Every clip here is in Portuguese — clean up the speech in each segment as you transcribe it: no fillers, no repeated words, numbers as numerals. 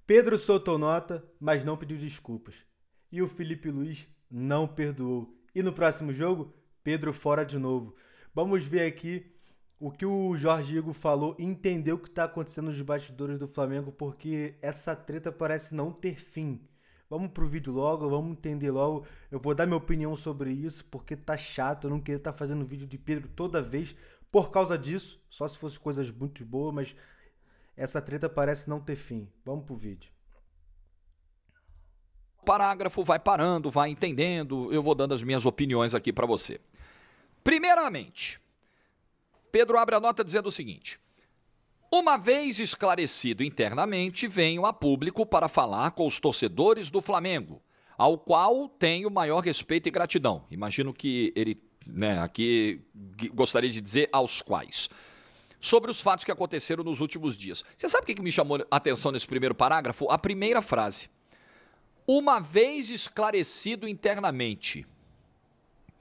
Pedro soltou nota, mas não pediu desculpas. E o Felipe Luiz não perdoou. E no próximo jogo, Pedro fora de novo. Vamos ver aqui o que o Jorge Igor falou e entender o que está acontecendo nos bastidores do Flamengo, porque essa treta parece não ter fim. Vamos pro vídeo logo, vamos entender logo. Eu vou dar minha opinião sobre isso, porque tá chato. Eu não queria estar fazendo vídeo de Pedro toda vez por causa disso. Só se fosse coisas muito boas, mas essa treta parece não ter fim. Vamos pro vídeo. O parágrafo vai parando, vai entendendo. Eu vou dando as minhas opiniões aqui para você. Primeiramente, Pedro abre a nota dizendo o seguinte: uma vez esclarecido internamente, venho a público para falar com os torcedores do Flamengo, ao qual tenho maior respeito e gratidão. Imagino que ele, aqui gostaria de dizer aos quais. Sobre os fatos que aconteceram nos últimos dias. Você sabe o que me chamou a atenção nesse primeiro parágrafo? A primeira frase. Uma vez esclarecido internamente.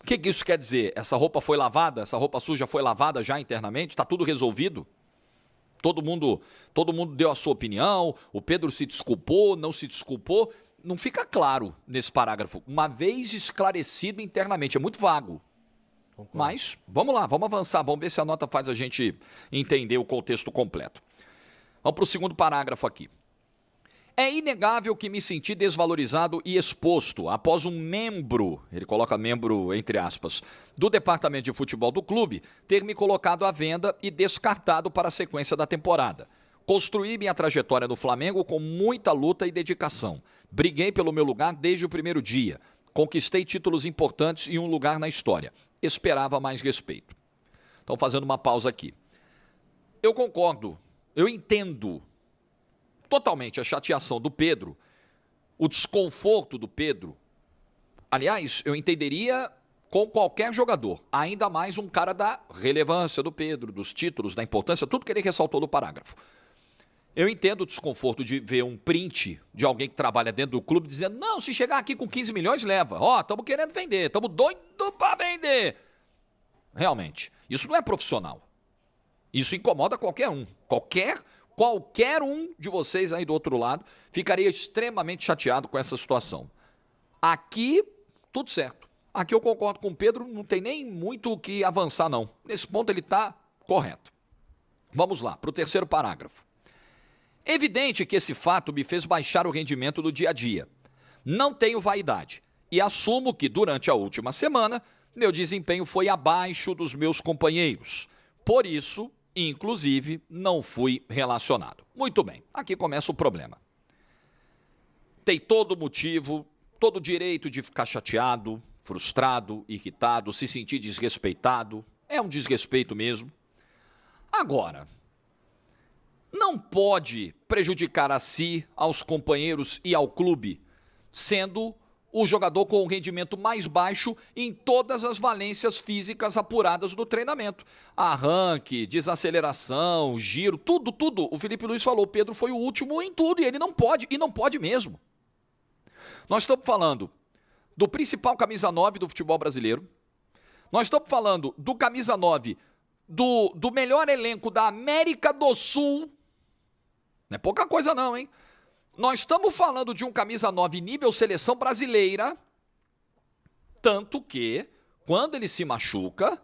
O que isso quer dizer? Essa roupa foi lavada? Essa roupa suja foi lavada já internamente? Está tudo resolvido? Todo mundo deu a sua opinião? O Pedro se desculpou, não se desculpou? Não fica claro nesse parágrafo. Uma vez esclarecido internamente. É muito vago. Concordo. Mas, vamos lá, vamos avançar. Vamos ver se a nota faz a gente entender o contexto completo. Vamos para o segundo parágrafo aqui. É inegável que me senti desvalorizado e exposto após um membro, ele coloca membro entre aspas, do departamento de futebol do clube ter me colocado à venda e descartado para a sequência da temporada. Construí minha trajetória no Flamengo com muita luta e dedicação. Briguei pelo meu lugar desde o primeiro dia. Conquistei títulos importantes e um lugar na história. Esperava mais respeito. Então, fazendo uma pausa aqui. Eu concordo, eu entendo totalmente a chateação do Pedro, o desconforto do Pedro. Aliás, eu entenderia com qualquer jogador, ainda mais um cara da relevância do Pedro, dos títulos, da importância, tudo que ele ressaltou no parágrafo. Eu entendo o desconforto de ver um print de alguém que trabalha dentro do clube dizendo, não, se chegar aqui com 15 milhões, leva. Ó, estamos querendo vender, estamos doidos para vender. Realmente, isso não é profissional. Isso incomoda qualquer um. Qualquer um de vocês aí do outro lado ficaria extremamente chateado com essa situação. Aqui, tudo certo. Aqui eu concordo com o Pedro, não tem nem muito o que avançar, não. Nesse ponto ele está correto. Vamos lá, para o terceiro parágrafo. Evidente que esse fato me fez baixar o rendimento do dia a dia. Não tenho vaidade e assumo que durante a última semana meu desempenho foi abaixo dos meus companheiros. Por isso, inclusive, não fui relacionado. Muito bem, aqui começa o problema. Tem todo motivo, todo direito de ficar chateado, frustrado, irritado, se sentir desrespeitado. É um desrespeito mesmo. Agora, não pode prejudicar a si, aos companheiros e ao clube, sendo o jogador com o rendimento mais baixo em todas as valências físicas apuradas do treinamento. Arranque, desaceleração, giro, tudo. O Felipe Luiz falou, o Pedro foi o último em tudo e ele não pode, e não pode mesmo. Nós estamos falando do principal camisa 9 do futebol brasileiro. Nós estamos falando do camisa 9 do melhor elenco da América do Sul. Não é pouca coisa não, hein? Nós estamos falando de um camisa 9 nível seleção brasileira, tanto que, quando ele se machuca,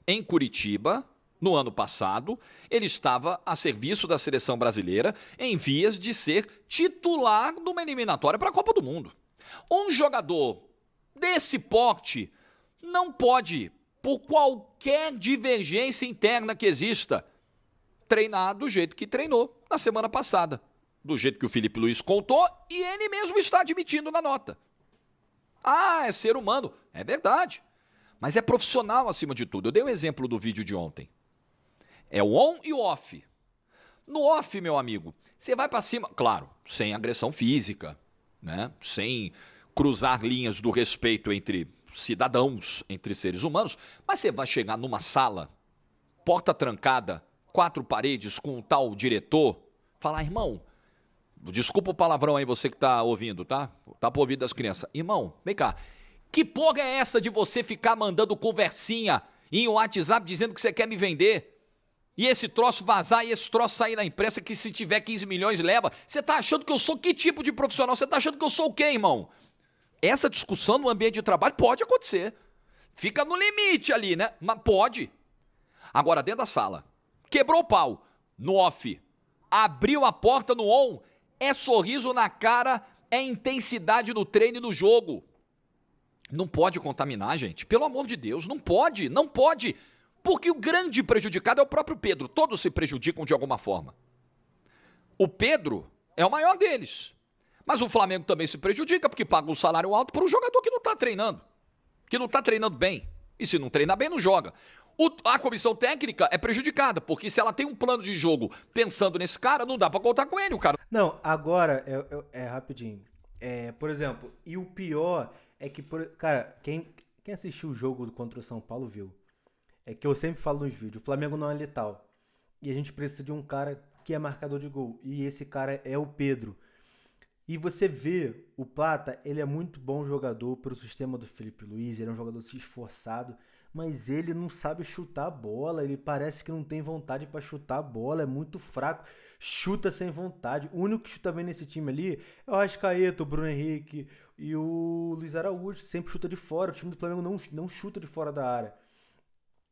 em Curitiba, no ano passado, ele estava a serviço da seleção brasileira em vias de ser titular numa eliminatória para a Copa do Mundo. Um jogador desse porte não pode, por qualquer divergência interna que exista, treinar do jeito que treinou na semana passada. Do jeito que o Felipe Luiz contou e ele mesmo está admitindo na nota. Ah, é ser humano. É verdade. Mas é profissional acima de tudo. Eu dei um exemplo do vídeo de ontem. É o on e o off. No off, meu amigo, você vai para cima, claro, sem agressão física, né? Sem cruzar linhas do respeito entre cidadãos, entre seres humanos, mas você vai chegar numa sala, porta trancada, 4 paredes com um tal diretor, falar, irmão, desculpa o palavrão aí, você que tá ouvindo, tá? Tá pro ouvido das crianças. Irmão, vem cá. Que porra é essa de você ficar mandando conversinha em WhatsApp dizendo que você quer me vender? E esse troço vazar e esse troço sair na imprensa que se tiver 15 milhões leva. Você tá achando que eu sou que tipo de profissional? Você tá achando que eu sou o quê, irmão? Essa discussão no ambiente de trabalho pode acontecer. Fica no limite ali, né? Mas pode. Agora, dentro da sala, quebrou o pau, no off, abriu a porta no on, é sorriso na cara, é intensidade no treino e no jogo. Não pode contaminar, gente. Pelo amor de Deus, não pode, não pode. Porque o grande prejudicado é o próprio Pedro. Todos se prejudicam de alguma forma. O Pedro é o maior deles. Mas o Flamengo também se prejudica porque paga um salário alto para um jogador que não está treinando. Que não está treinando bem. E se não treinar bem, não joga. A comissão técnica é prejudicada, porque se ela tem um plano de jogo pensando nesse cara, não dá pra contar com ele, o cara. Não, agora, rapidinho. Por exemplo, e o pior é que, cara, quem assistiu o jogo contra o São Paulo viu. É que eu sempre falo nos vídeos, o Flamengo não é letal. E a gente precisa de um cara que é marcador de gol. E esse cara é o Pedro. E você vê, o Plata, ele é muito bom jogador pelo sistema do Felipe Luiz, ele é um jogador esforçado, mas ele não sabe chutar a bola, ele parece que não tem vontade para chutar a bola, é muito fraco, chuta sem vontade. O único que chuta bem nesse time ali é o Arrascaeta, o Bruno Henrique e o Luiz Araújo, sempre chuta de fora, o time do Flamengo não chuta de fora da área.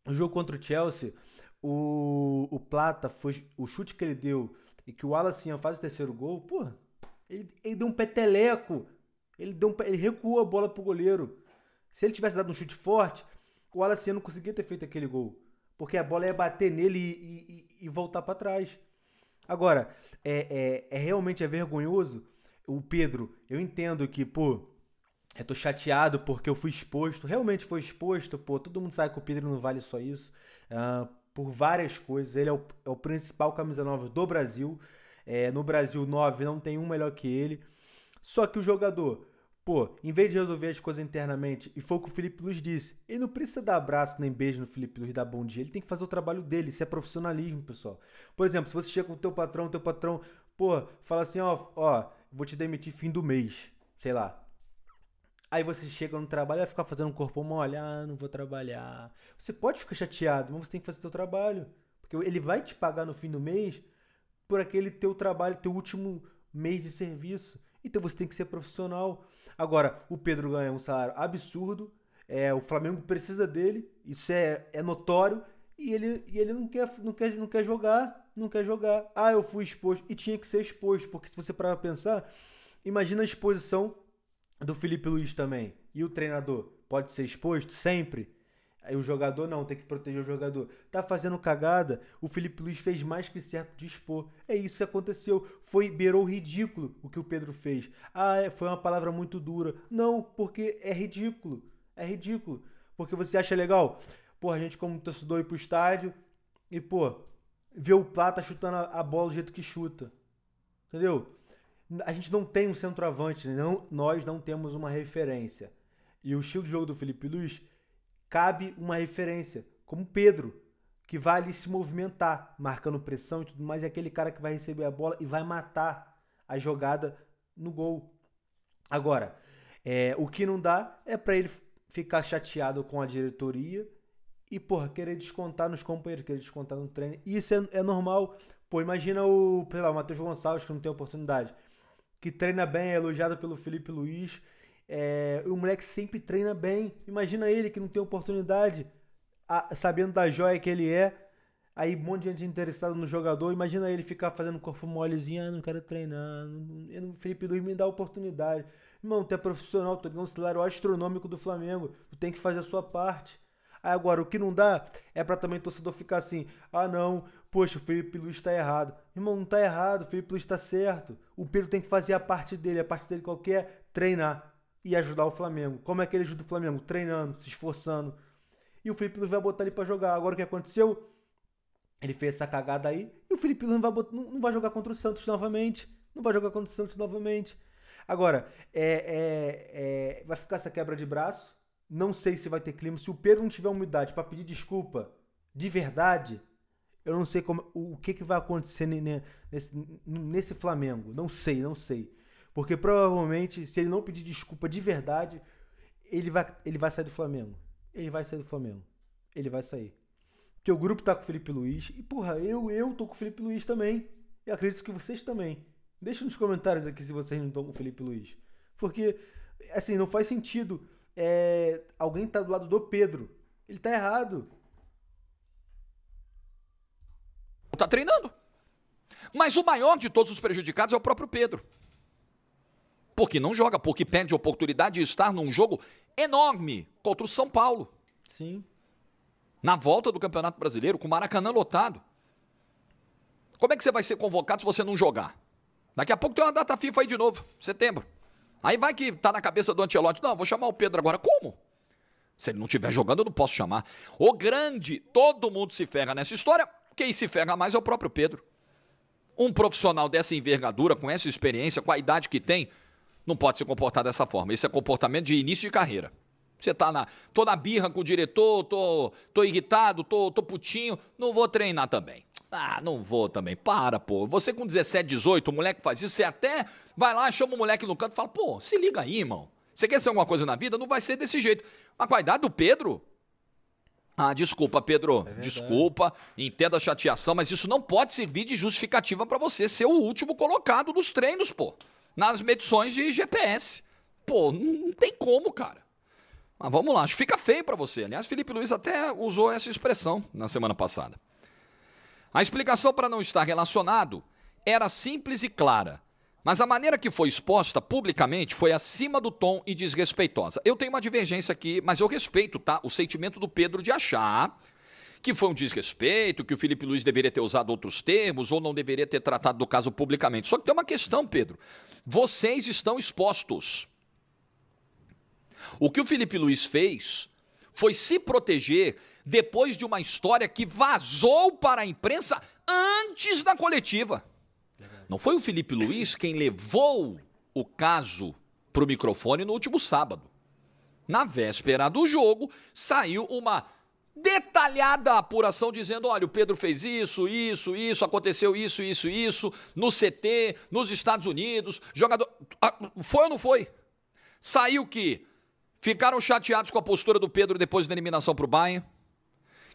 O jogo contra o Chelsea, o Plata, foi o chute que ele deu e que o Wallace faz o terceiro gol, pô, ele deu um peteleco, ele recuou a bola pro goleiro. Se ele tivesse dado um chute forte, o Wallace não conseguia ter feito aquele gol, porque a bola ia bater nele e voltar para trás. Agora, realmente vergonhoso. O Pedro, eu entendo que, pô, eu tô chateado porque eu fui exposto, realmente foi exposto, pô, todo mundo sabe que o Pedro não vale só isso, por várias coisas. Ele é o principal camisa 9 do Brasil, no Brasil 9 não tem um melhor que ele, só que o jogador, pô, em vez de resolver as coisas internamente, e foi o que o Felipe Luiz disse, ele não precisa dar abraço nem beijo no Felipe Luiz, dar bom dia, ele tem que fazer o trabalho dele, isso é profissionalismo, pessoal. Por exemplo, se você chega com o teu patrão, pô, fala assim, ó, vou te demitir fim do mês, sei lá. Aí você chega no trabalho e vai ficar fazendo um corpo mole, não vou trabalhar. Você pode ficar chateado, mas você tem que fazer o teu trabalho, porque ele vai te pagar no fim do mês por aquele teu trabalho, teu último mês de serviço. Então você tem que ser profissional. Agora, o Pedro ganha um salário absurdo, o Flamengo precisa dele, isso é notório, e ele não quer jogar, não quer jogar. Eu fui exposto, e tinha que ser exposto, porque se você parar pra pensar, imagina a exposição do Felipe Luiz também, e o treinador pode ser exposto sempre. Aí o jogador não, tem que proteger o jogador. Tá fazendo cagada, o Felipe Luiz fez mais que certo de expor. Isso que aconteceu. Beirou ridículo o que o Pedro fez. Foi uma palavra muito dura. Não, porque é ridículo. É ridículo. Porque você acha legal? Pô, a gente como torcedor ir pro estádio e, pô, ver o Plata chutando a bola do jeito que chuta. Entendeu? A gente não tem um centroavante, nós não temos uma referência. E o estilo de jogo do Felipe Luiz cabe uma referência, como o Pedro, que vai ali se movimentar, marcando pressão e tudo mais, é aquele cara que vai receber a bola e vai matar a jogada no gol. Agora, o que não dá é para ele ficar chateado com a diretoria e, porra, querer descontar nos companheiros, querer descontar no treino. E isso é normal. Pô, imagina o Matheus Gonçalves, que não tem oportunidade, que treina bem, é elogiado pelo Felipe Luiz. O moleque sempre treina bem. Imagina ele que não tem oportunidade, sabendo da joia que ele é. Aí um monte de gente interessada no jogador. Imagina ele ficar fazendo corpo molezinho. Não quero treinar. O Felipe Luiz me dá oportunidade. Irmão, tu é profissional, tu ganha um salário astronômico do Flamengo. Tu tem que fazer a sua parte. Agora, o que não dá é pra também o torcedor ficar assim, não, poxa, o Felipe Luiz tá errado. Irmão, não tá errado, o Felipe Luiz tá certo. O Pedro tem que fazer a parte dele qualquer, treinar e ajudar o Flamengo. Como é que ele ajuda o Flamengo? Treinando, se esforçando. E o Felipe Luiz vai botar ele pra jogar. Agora o que aconteceu? Ele fez essa cagada aí e o Felipe Luiz não vai jogar contra o Santos novamente. Agora, vai ficar essa quebra de braço. Não sei se vai ter clima. Se o Pedro não tiver humildade pra pedir desculpa de verdade, eu não sei o que vai acontecer nesse Flamengo. Não sei. Porque provavelmente, se ele não pedir desculpa de verdade, ele vai sair do Flamengo. Ele vai sair. Porque o grupo tá com o Felipe Luiz. E, porra, eu tô com o Felipe Luiz também. E acredito que vocês também. Deixa nos comentários aqui se vocês não estão com o Felipe Luiz. Porque, assim, não faz sentido alguém tá do lado do Pedro. Ele tá errado. Tá treinando. Mas o maior de todos os prejudicados é o próprio Pedro. Porque não joga, porque perde a oportunidade de estar num jogo enorme contra o São Paulo. Sim. Na volta do Campeonato Brasileiro, com o Maracanã lotado. Como é que você vai ser convocado se você não jogar? Daqui a pouco tem uma data FIFA aí de novo, setembro. Aí vai que tá na cabeça do Ancelotti. Não, vou chamar o Pedro agora. Como? Se ele não estiver jogando, eu não posso chamar. O grande, todo mundo se ferra nessa história. Quem se ferra mais é o próprio Pedro. Um profissional dessa envergadura, com essa experiência, com a idade que tem, não pode se comportar dessa forma. Esse é comportamento de início de carreira. Você tá tô na birra com o diretor, tô irritado, tô putinho, não vou treinar também. Ah, não vou também. Para, pô. Você com 17, 18, o moleque faz isso, você até vai lá, chama o moleque no canto e fala, pô, se liga aí, irmão. Você quer ser alguma coisa na vida? Não vai ser desse jeito. Mas com a idade do Pedro... Ah, desculpa, Pedro. Desculpa, entenda a chateação, mas isso não pode servir de justificativa pra você ser o último colocado nos treinos, pô. Nas medições de GPS. Pô, não tem como, cara. Mas vamos lá, acho que fica feio pra você. Aliás, Felipe Luiz até usou essa expressão na semana passada. A explicação para não estar relacionado era simples e clara, mas a maneira que foi exposta publicamente foi acima do tom e desrespeitosa. Eu tenho uma divergência aqui, mas eu respeito, tá? O sentimento do Pedro de achar que foi um desrespeito, que o Felipe Luiz deveria ter usado outros termos ou não deveria ter tratado do caso publicamente. Só que tem uma questão, Pedro. Vocês estão expostos. O que o Felipe Luiz fez foi se proteger depois de uma história que vazou para a imprensa antes da coletiva. Não foi o Felipe Luiz quem levou o caso para o microfone no último sábado. Na véspera do jogo, saiu uma detalhada apuração dizendo, olha, o Pedro fez isso, aconteceu isso, no CT, nos Estados Unidos, jogador... Foi ou não foi? Saiu que ficaram chateados com a postura do Pedro depois da eliminação para o Bayern.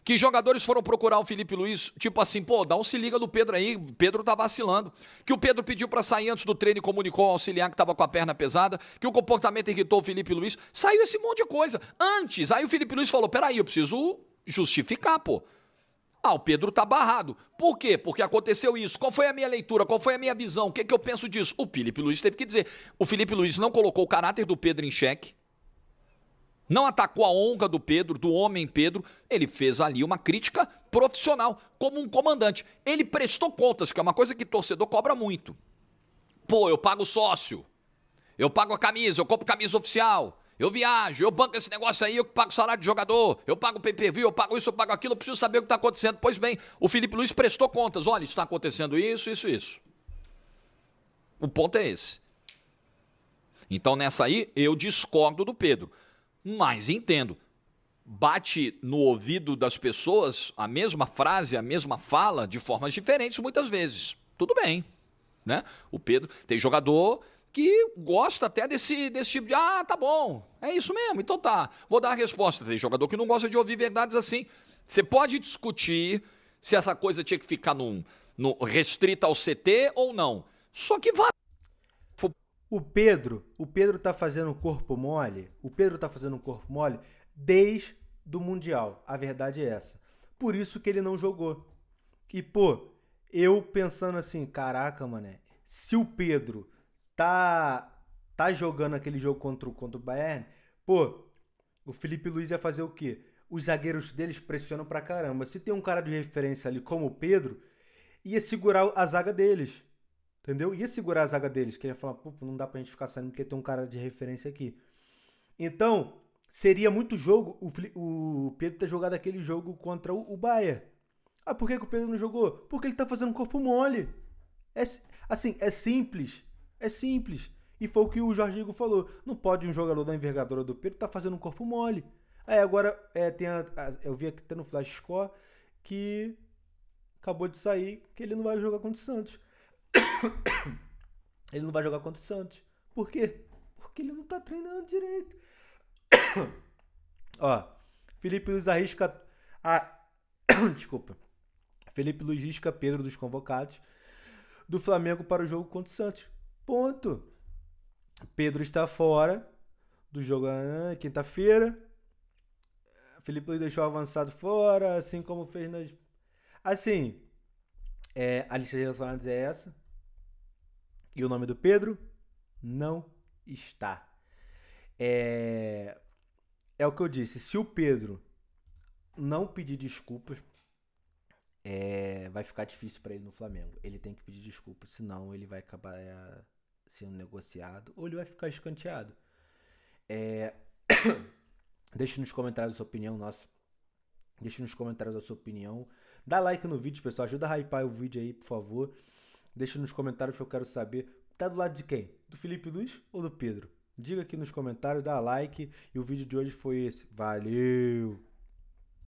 Que jogadores foram procurar o Felipe Luiz, tipo assim, pô, dá um se liga no Pedro aí, o Pedro tá vacilando. Que o Pedro pediu para sair antes do treino e comunicou ao auxiliar que tava com a perna pesada, que o comportamento irritou o Felipe Luiz. Saiu esse monte de coisa. Antes, aí o Felipe Luiz falou, peraí, eu preciso justificar, pô. Ah, o Pedro tá barrado. Por quê? Porque aconteceu isso. Qual foi a minha leitura? Qual foi a minha visão? O que eu penso disso? O Felipe Luiz teve que dizer. O Felipe Luiz não colocou o caráter do Pedro em xeque. Não atacou a honra do Pedro, do homem Pedro. Ele fez ali uma crítica profissional, como um comandante. Ele prestou contas, que é uma coisa que torcedor cobra muito. Pô, eu pago sócio, eu pago a camisa, eu compro camisa oficial, eu viajo, eu banco esse negócio aí, eu pago salário de jogador, eu pago pay-per-view, eu pago isso, eu pago aquilo, eu preciso saber o que está acontecendo. Pois bem, o Felipe Luiz prestou contas. Olha, está acontecendo isso. O ponto é esse. Então, nessa aí, eu discordo do Pedro. Mas entendo, bate no ouvido das pessoas a mesma frase, a mesma fala, de formas diferentes muitas vezes. Tudo bem, né? O Pedro tem jogador que gosta até desse tipo de, tá bom, é isso mesmo, então tá, vou dar a resposta. Tem jogador que não gosta de ouvir verdades assim. Você pode discutir se essa coisa tinha que ficar restrita ao CT ou não. Só que vai. O Pedro tá fazendo corpo mole. O Pedro tá fazendo corpo mole desde o Mundial. A verdade é essa. Por isso que ele não jogou. E, pô, eu pensando assim, caraca, mané, se o Pedro tá jogando aquele jogo contra o Bayern, pô, o Felipe Luiz ia fazer o quê? Os zagueiros deles pressionam pra caramba. Se tem um cara de referência ali como o Pedro, ia segurar a zaga deles. Entendeu? Ia segurar a zaga deles. Que ia falar, pô, não dá pra gente ficar saindo porque tem um cara de referência aqui. Então, seria muito jogo o Pedro ter jogado aquele jogo contra o Bayern. Ah, por que o Pedro não jogou? Porque ele tá fazendo corpo mole. É simples. É simples. E foi o que o Jorginho falou. Não pode um jogador da envergadura do Pedro tá fazendo um corpo mole. Aí agora, eu vi aqui no Flash Score que acabou de sair que ele não vai jogar contra o Santos. Ele não vai jogar contra o Santos. Por quê? Porque ele não tá treinando direito. Ó, Felipe Luiz arrisca Desculpa. Felipe Luiz risca Pedro dos convocados do Flamengo para o jogo contra o Santos. Ponto. Pedro está fora do jogo quinta-feira. Felipe Luiz deixou o avançado fora, assim como fez nas... Assim, a lista de relacionados é essa. E o nome do Pedro não está. É o que eu disse. Se o Pedro não pedir desculpas, vai ficar difícil para ele no Flamengo. Ele tem que pedir desculpas, senão ele vai acabar sendo negociado ou ele vai ficar escanteado. Deixe nos comentários a sua opinião, Deixe nos comentários a sua opinião. Dá like no vídeo, pessoal. Ajuda a hypar o vídeo aí, por favor. Deixe nos comentários que eu quero saber. Tá do lado de quem? Do Felipe Luiz ou do Pedro? Diga aqui nos comentários, dá like. E o vídeo de hoje foi esse. Valeu!